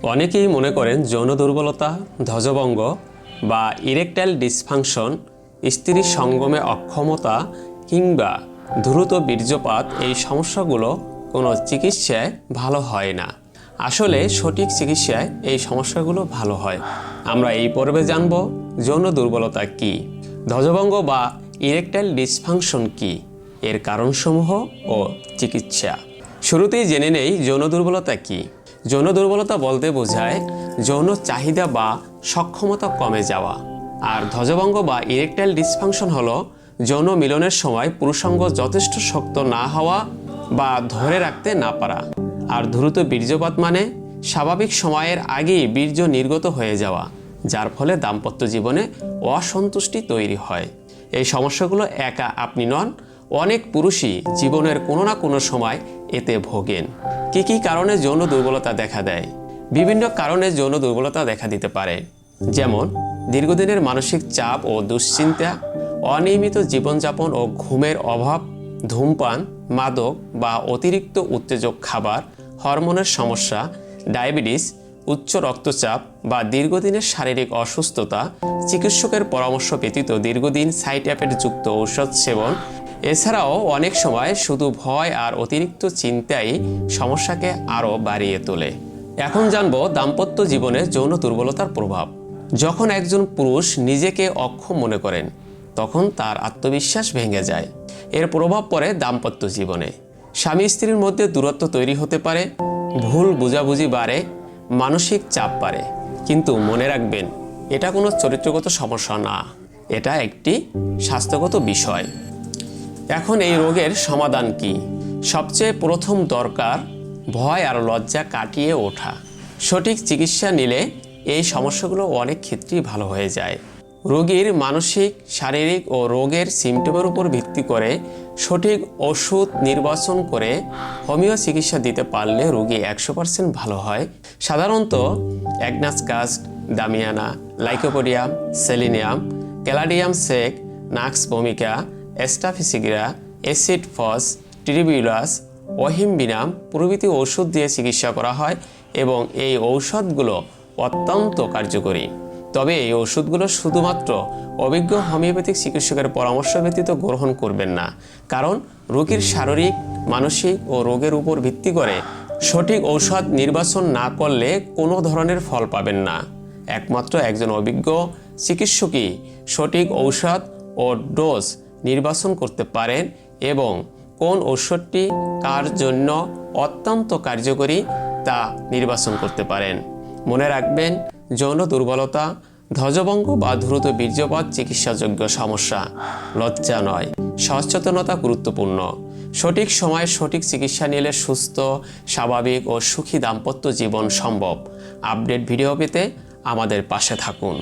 অনেকেই মনে করেন যৌন দুর্বলতা, ধ্বজভঙ্গ বা ইরেকটাইল ডিসফাংশন, স্ত্রী সঙ্গমে অক্ষমতা কিংবা দ্রুত বীর্যপাত এই সমস্যাগুলো কোনো চিকিৎসায় ভালো হয় না। আসলে সঠিক চিকিৎসায় এই সমস্যাগুলো ভালো হয়। আমরা এই পর্বে জানব যৌন দুর্বলতা কী, ধ্বজভঙ্গ বা ইরেকটাইল ডিসফাংশন কী, এর কারণসমূহ ও চিকিৎসা। শুরুতেই জেনে নেই যৌন দুর্বলতা কী। যৌন দুর্বলতা বলতে বোঝায় যৌন চাহিদা বা সক্ষমতা কমে যাওয়া। আর ধ্বজভঙ্গ বা ইরেকটাইল ডিসফাংশন হলো যৌন মিলনের সময় পুরুষাঙ্গ যথেষ্ট শক্ত না হওয়া বা ধরে রাখতে না পারা। আর দ্রুত বীর্যপাত মানে স্বাভাবিক সময়ের আগেই বীর্য নির্গত হয়ে যাওয়া, যার ফলে দাম্পত্য জীবনে অসন্তুষ্টি তৈরি হয়। এই সমস্যাগুলো একা আপনি নন, অনেক পুরুষই জীবনের কোনো না কোনো সময় এতে ভোগেন। কী কী কারণে যৌন দুর্বলতা দেখা দেয়? বিভিন্ন কারণে যৌন দুর্বলতা দেখা দিতে পারে, যেমন দীর্ঘদিনের মানসিক চাপ ও দুশ্চিন্তা, অনিয়মিত জীবনযাপন ও ঘুমের অভাব, ধূমপান, মাদক বা অতিরিক্ত উত্তেজক খাবার, হরমোনের সমস্যা, ডায়াবেটিস, উচ্চ রক্তচাপ বা দীর্ঘদিনের শারীরিক অসুস্থতা, চিকিৎসকের পরামর্শ ব্যতীত দীর্ঘদিন সাইড এফেক্ট যুক্ত ঔষধ সেবন। এছাড়াও অনেক সময় শুধু ভয় আর অতিরিক্ত চিন্তাই সমস্যাকে আরও বাড়িয়ে তোলে। এখন জানব দাম্পত্য জীবনে যৌন দুর্বলতার প্রভাব। যখন একজন পুরুষ নিজেকে অক্ষম মনে করেন, তখন তার আত্মবিশ্বাস ভেঙে যায়। এর প্রভাব পড়ে দাম্পত্য জীবনে। স্বামী স্ত্রীর মধ্যে দূরত্ব তৈরি হতে পারে, ভুল বোঝাবুঝি বাড়ে, মানসিক চাপ বাড়ে। কিন্তু মনে রাখবেন, এটা কোনো চরিত্রগত সমস্যা না, এটা একটি স্বাস্থ্যগত বিষয়। এখন এই রোগের সমাধান কি? সবচেয়ে প্রথম দরকার ভয় আর লজ্জা কাটিয়ে ওঠা। সঠিক চিকিৎসা নিলে এই সমস্যাগুলো অনেক ক্ষেত্রেই ভালো হয়ে যায়। রোগীর মানসিক, শারীরিক ও রোগের সিমটমের উপর ভিত্তি করে সঠিক ওষুধ নির্বাচন করে হোমিও চিকিৎসা দিতে পারলে রোগী 100% ভালো হয়। সাধারণত agnus cast, damiana, lycopodium, selenium, caladium সেক, নাক্স ভূমিকা, এস্টাফিসিগ্রা, অ্যাসিড ফস, ট্রিবিউলাস, ওহিমবিনাম প্রভৃতি ওষুধ দিয়ে চিকিৎসা করা হয় এবং এই ঔষধগুলো অত্যন্ত কার্যকরী। তবে এই ওষুধগুলো শুধুমাত্র অভিজ্ঞ হোমিওপ্যাথিক চিকিৎসকের পরামর্শ ব্যতীত গ্রহণ করবেন না, কারণ রোগীর শারীরিক, মানসিক ও রোগের উপর ভিত্তি করে সঠিক ঔষধ নির্বাচন না করলে কোনো ধরনের ফল পাবেন না। একমাত্র একজন অভিজ্ঞ চিকিৎসকই সঠিক ঔষধ ও ডোজ নির্বাচন করতে পারেন এবং কোন ঔষধটি কার জন্য অত্যন্ত কার্যকরী তা নির্বাচন করতে পারেন। মনে রাখবেন, যৌন দুর্বলতা, ধ্বজভঙ্গ বা দ্রুত বীর্যপাত চিকিৎসাযোগ্য সমস্যা, লজ্জা নয়। সচেতনতা গুরুত্বপূর্ণ। সঠিক সময়ে সঠিক চিকিৎসা নিলে সুস্থ, স্বাভাবিক ও সুখী দাম্পত্য জীবন সম্ভব। আপডেট ভিডিও পেতে আমাদের পাশে থাকুন।